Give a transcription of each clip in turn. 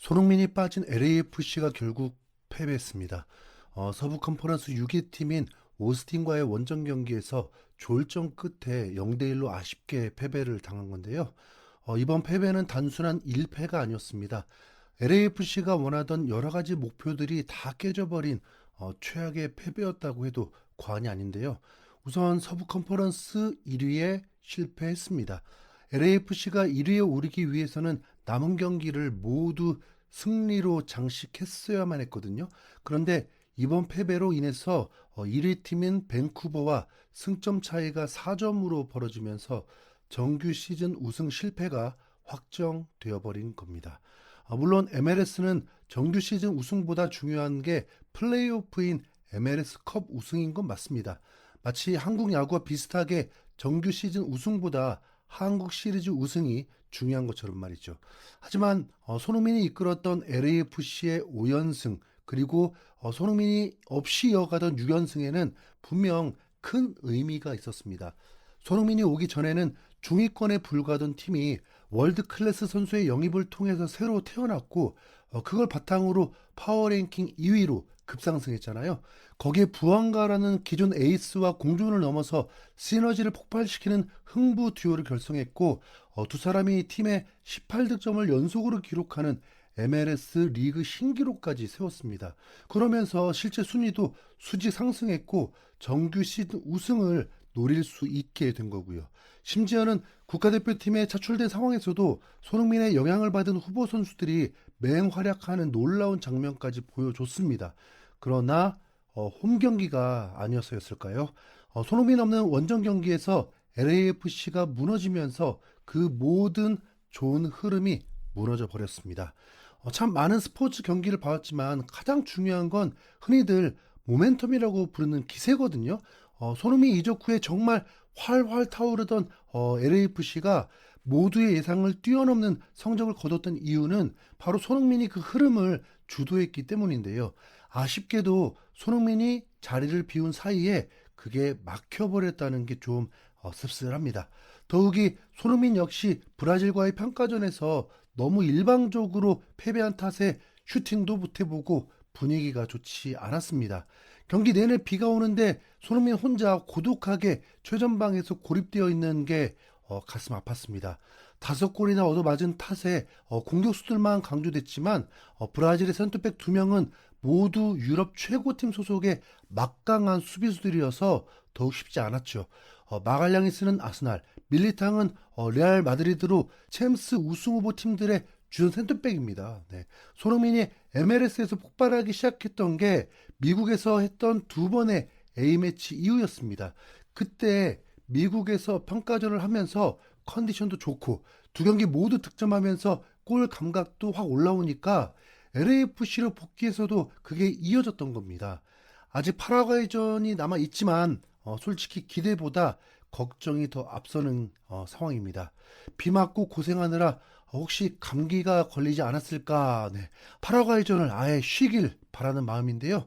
손흥민이 빠진 LAFC가 결국 패배했습니다. 서부 컨퍼런스 6위 팀인 오스틴과의 원정 경기에서 졸전 끝에 0대1로 아쉽게 패배를 당한 건데요. 이번 패배는 단순한 1패가 아니었습니다. LAFC가 원하던 여러 가지 목표들이 다 깨져버린 최악의 패배였다고 해도 과언이 아닌데요. 우선 서부 컨퍼런스 1위에 실패했습니다. LAFC가 1위에 오르기 위해서는 남은 경기를 모두 승리로 장식했어야만 했거든요. 그런데 이번 패배로 인해서 1위 팀인 밴쿠버와 승점 차이가 4점으로 벌어지면서 정규 시즌 우승 실패가 확정되어 버린 겁니다. 물론 MLS는 정규 시즌 우승보다 중요한 게 플레이오프인 MLS 컵 우승인 건 맞습니다. 마치 한국 야구와 비슷하게 정규 시즌 우승보다 한국 시리즈 우승이 중요한 것처럼 말이죠. 하지만 손흥민이 이끌었던 LAFC의 5연승 그리고 손흥민이 없이 이어가던 6연승에는 분명 큰 의미가 있었습니다. 손흥민이 오기 전에는 중위권에 불과하던 팀이 월드 클래스 선수의 영입을 통해서 새로 태어났고 그걸 바탕으로 파워랭킹 2위로 급상승했잖아요. 거기에 부안가라는 기존 에이스와 공존을 넘어서 시너지를 폭발시키는 흥부 듀오를 결성했고 두 사람이 팀에 18득점을 연속으로 기록하는 MLS 리그 신기록까지 세웠습니다. 그러면서 실제 순위도 수직 상승했고 정규 시즌 우승을 노릴 수 있게 된 거고요. 심지어는 국가대표팀에 차출된 상황에서도 손흥민의 영향을 받은 후보 선수들이 맹활약하는 놀라운 장면까지 보여줬습니다. 그러나 홈 경기가 아니었을까요? 손흥민 없는 원정 경기에서 LAFC가 무너지면서 그 모든 좋은 흐름이 무너져 버렸습니다. 참 많은 스포츠 경기를 봐왔지만 가장 중요한 건 흔히들 모멘텀이라고 부르는 기세거든요. 손흥민 이적 후에 정말 활활 타오르던 LAFC가 모두의 예상을 뛰어넘는 성적을 거뒀던 이유는 바로 손흥민이 그 흐름을 주도했기 때문인데요. 아쉽게도 손흥민이 자리를 비운 사이에 그게 막혀버렸다는 게 좀 씁쓸합니다. 더욱이 손흥민 역시 브라질과의 평가전에서 너무 일방적으로 패배한 탓에 슈팅도 못해보고 분위기가 좋지 않았습니다. 경기 내내 비가 오는데 손흥민 혼자 고독하게 최전방에서 고립되어 있는 게 가슴 아팠습니다. 5골이나 얻어맞은 탓에 공격수들만 강조됐지만 브라질의 센터백 2명은 모두 유럽 최고팀 소속의 막강한 수비수들이어서 더욱 쉽지 않았죠. 마갈량이 쓰는 아스날, 밀리탕은 레알 마드리드로 챔스 우승 후보 팀들의 주전 센터백입니다. 네. 손흥민이 MLS에서 폭발하기 시작했던 게 미국에서 했던 2번의 A매치 이후였습니다. 그때 미국에서 평가전을 하면서 컨디션도 좋고 두 경기 모두 득점하면서 골 감각도 확 올라오니까 LAFC로 복귀해서도 그게 이어졌던 겁니다. 아직 파라과이전이 남아 있지만 솔직히 기대보다 걱정이 더 앞서는 상황입니다. 비 맞고 고생하느라 혹시 감기가 걸리지 않았을까? 네. 파라과이전을 아예 쉬길 바라는 마음인데요.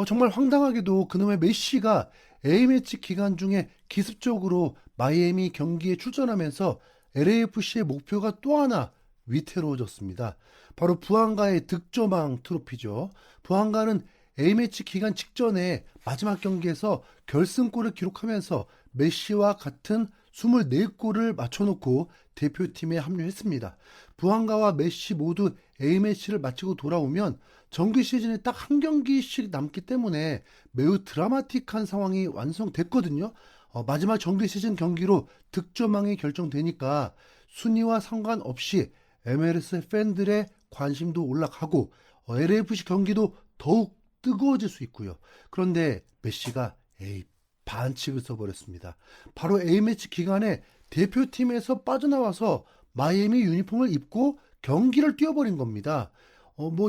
정말 황당하게도 그놈의 메시가 A매치 기간 중에 기습적으로 마이애미 경기에 출전하면서 LAFC의 목표가 또 하나 위태로워졌습니다. 바로 부안가의 득점왕 트로피죠. 부안가는 A매치 기간 직전에 마지막 경기에서 결승골을 기록하면서 메시와 같은 24골을 맞춰놓고 대표팀에 합류했습니다. 부안가와 메시 모두 A매치를 마치고 돌아오면 정규 시즌에 딱 한 경기씩 남기 때문에 매우 드라마틱한 상황이 완성됐거든요. 마지막 정규 시즌 경기로 득점왕이 결정되니까 순위와 상관없이 MLS 팬들의 관심도 올라가고 LAFC 경기도 더욱 뜨거워질 수 있고요. 그런데 메시가 반칙을 써버렸습니다. 바로 A매치 기간에 대표팀에서 빠져나와서 마이애미 유니폼을 입고 경기를 뛰어버린 겁니다.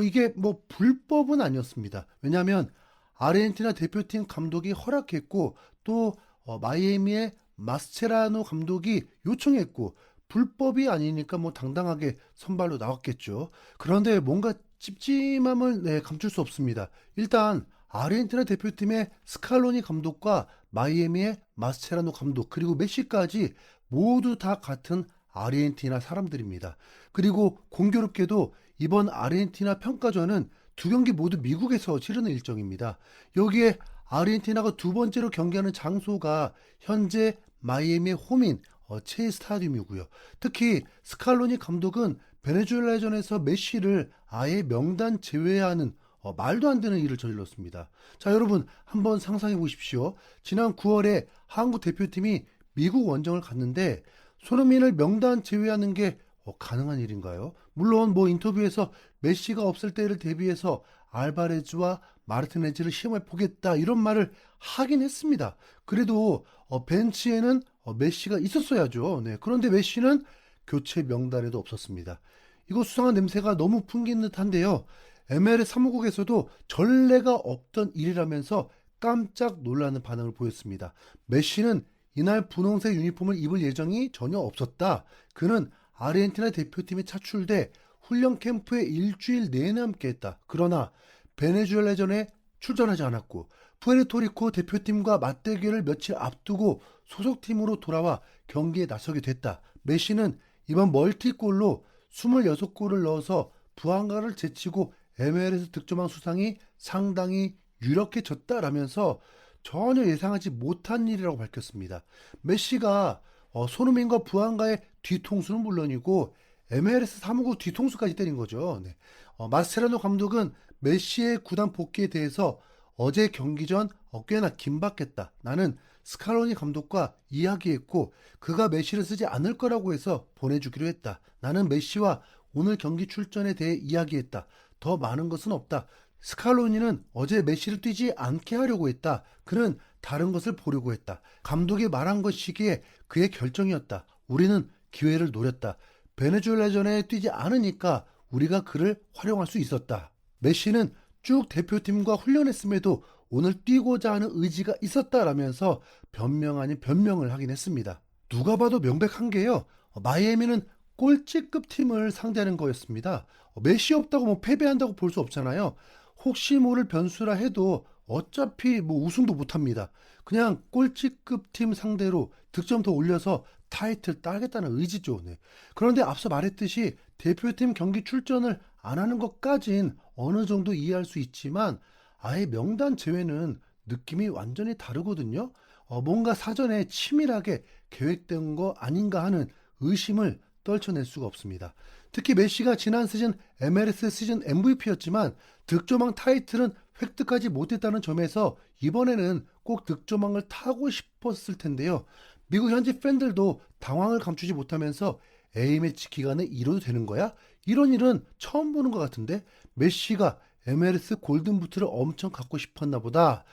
이게 불법은 아니었습니다. 왜냐하면 아르헨티나 대표팀 감독이 허락했고 또 마이애미의 마스체라노 감독이 요청했고 불법이 아니니까 당당하게 선발로 나왔겠죠. 그런데 뭔가 찝찝함을 감출 수 없습니다. 일단 아르헨티나 대표팀의 스칼로니 감독과 마이애미의 마스체라노 감독 그리고 메시까지 모두 다 같은 아르헨티나 사람들입니다. 그리고 공교롭게도 이번 아르헨티나 평가전은 두 경기 모두 미국에서 치르는 일정입니다. 여기에 아르헨티나가 두 번째로 경기하는 장소가 현재 마이애미의 홈인 체 스타디움이고요. 특히 스칼로니 감독은 베네수엘라전에서 메시를 아예 명단 제외하는 말도 안 되는 일을 저질렀습니다. 자, 여러분 한번 상상해 보십시오. 지난 9월에 한국 대표팀이 미국 원정을 갔는데 손흥민을 명단 제외하는 게 가능한 일인가요? 물론 뭐 인터뷰에서 메시가 없을 때를 대비해서 알바레즈와 마르티네즈를 시험해 보겠다 이런 말을 하긴 했습니다. 그래도 벤치에는 메시가 있었어야죠. 네. 그런데 메시는 교체 명단에도 없었습니다. 이거 수상한 냄새가 너무 풍기는 듯한데요. MLS 사무국에서도 전례가 없던 일이라면서 깜짝 놀라는 반응을 보였습니다. 메시는 이날 분홍색 유니폼을 입을 예정이 전혀 없었다. 그는 아르헨티나 대표팀에 차출돼 훈련 캠프에 일주일 내내 함께했다. 그러나 베네수엘라전에 출전하지 않았고 푸에르토리코 대표팀과 맞대결을 며칠 앞두고 소속팀으로 돌아와 경기에 나서게 됐다. 메시는 이번 멀티골로 26골을 넣어서 부안가를 제치고 MLS 득점왕 수상이 상당히 유력해졌다라면서 전혀 예상하지 못한 일이라고 밝혔습니다. 메시가 손흥민과 부안가의 뒤통수는 물론이고 MLS 사무국 뒤통수까지 때린 거죠. 네. 마스체라노 감독은 메시의 구단 복귀에 대해서 어제 경기 전 꽤나 긴박했다. 나는 스칼로니 감독과 이야기했고 그가 메시를 쓰지 않을 거라고 해서 보내주기로 했다. 나는 메시와 오늘 경기 출전에 대해 이야기했다. 더 많은 것은 없다. 스칼로니는 어제 메시를 뛰지 않게 하려고 했다. 그는 다른 것을 보려고 했다. 감독이 말한 것이기에 그의 결정이었다. 우리는 기회를 노렸다. 베네수엘라전에 뛰지 않으니까 우리가 그를 활용할 수 있었다. 메시는 쭉 대표팀과 훈련했음에도 오늘 뛰고자 하는 의지가 있었다라면서 변명 아닌 변명을 하긴 했습니다. 누가 봐도 명백한 게요. 마이애미는 꼴찌급 팀을 상대하는 거였습니다. 메시 없다고 뭐 패배한다고 볼 수 없잖아요. 혹시 모를 변수라 해도 어차피 뭐 우승도 못합니다. 그냥 꼴찌급 팀 상대로 득점 더 올려서 타이틀 따겠다는 의지죠. 네. 그런데 앞서 말했듯이 대표팀 경기 출전을 안 하는 것까진 어느 정도 이해할 수 있지만 아예 명단 제외는 느낌이 완전히 다르거든요. 뭔가 사전에 치밀하게 계획된 거 아닌가 하는 의심을 떨쳐낼 수가 없습니다. 특히 메시가 지난 시즌 MLS 시즌 MVP였지만 득점왕 타이틀은 획득하지 못했다는 점에서 이번에는 꼭 득점왕을 타고 싶었을 텐데요. 미국 현지 팬들도 당황을 감추지 못하면서 A매치 기간에 이뤄도 되는 거야? 이런 일은 처음 보는 것 같은데 메시가 MLS 골든부트를 엄청 갖고 싶었나 보다.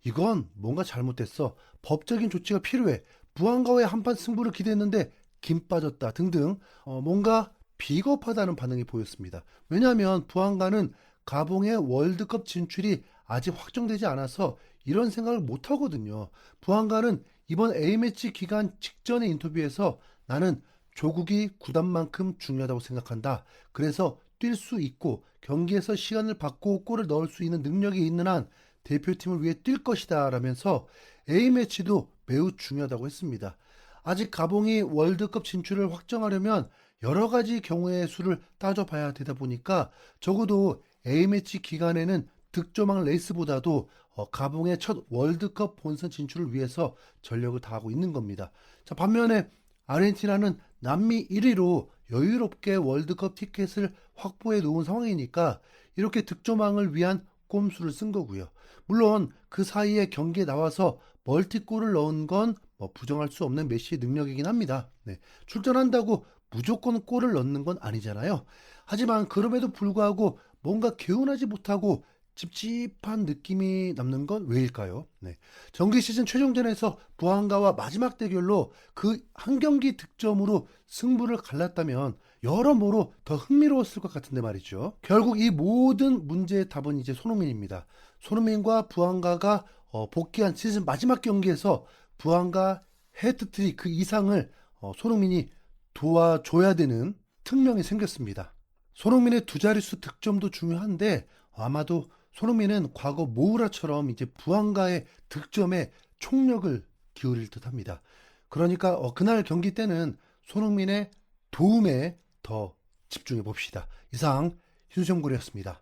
이건 뭔가 잘못됐어. 법적인 조치가 필요해. 부안가와의 한판 승부를 기대했는데 김 빠졌다 등등 뭔가 비겁하다는 반응이 보였습니다. 왜냐하면 부안가는 가봉의 월드컵 진출이 아직 확정되지 않아서 이런 생각을 못 하거든요. 부안가는 이번 A매치 기간 직전의 인터뷰에서 나는 조국이 구단만큼 중요하다고 생각한다. 그래서 뛸 수 있고 경기에서 시간을 받고 골을 넣을 수 있는 능력이 있는 한 대표팀을 위해 뛸 것이다 라면서 A매치도 매우 중요하다고 했습니다. 아직 가봉이 월드컵 진출을 확정하려면 여러 가지 경우의 수를 따져봐야 되다 보니까 적어도 A매치 기간에는 득점왕 레이스보다도 가봉의 첫 월드컵 본선 진출을 위해서 전력을 다하고 있는 겁니다. 자, 반면에 아르헨티나는 남미 1위로 여유롭게 월드컵 티켓을 확보해 놓은 상황이니까 이렇게 득점왕을 위한 꼼수를 쓴 거고요. 물론 그 사이에 경기에 나와서 멀티골을 넣은 건 부정할 수 없는 메시의 능력이긴 합니다. 네, 출전한다고 무조건 골을 넣는 건 아니잖아요. 하지만 그럼에도 불구하고 뭔가 개운하지 못하고 찝찝한 느낌이 남는 건 왜일까요? 네. 정규 시즌 최종전에서 부안가와 마지막 대결로 그 한 경기 득점으로 승부를 갈랐다면 여러모로 더 흥미로웠을 것 같은데 말이죠. 결국 이 모든 문제의 답은 이제 손흥민입니다. 손흥민과 부안가가 복귀한 시즌 마지막 경기에서 부안가 헤트트릭 그 이상을 손흥민이 도와줘야 되는 특명이 생겼습니다. 손흥민의 두 자릿수 득점도 중요한데 아마도 손흥민은 과거 모우라처럼 이제 부안가의 득점에 총력을 기울일 듯합니다. 그러니까 그날 경기 때는 손흥민의 도움에 더 집중해 봅시다. 이상 윤성골이었습니다.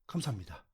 감사합니다.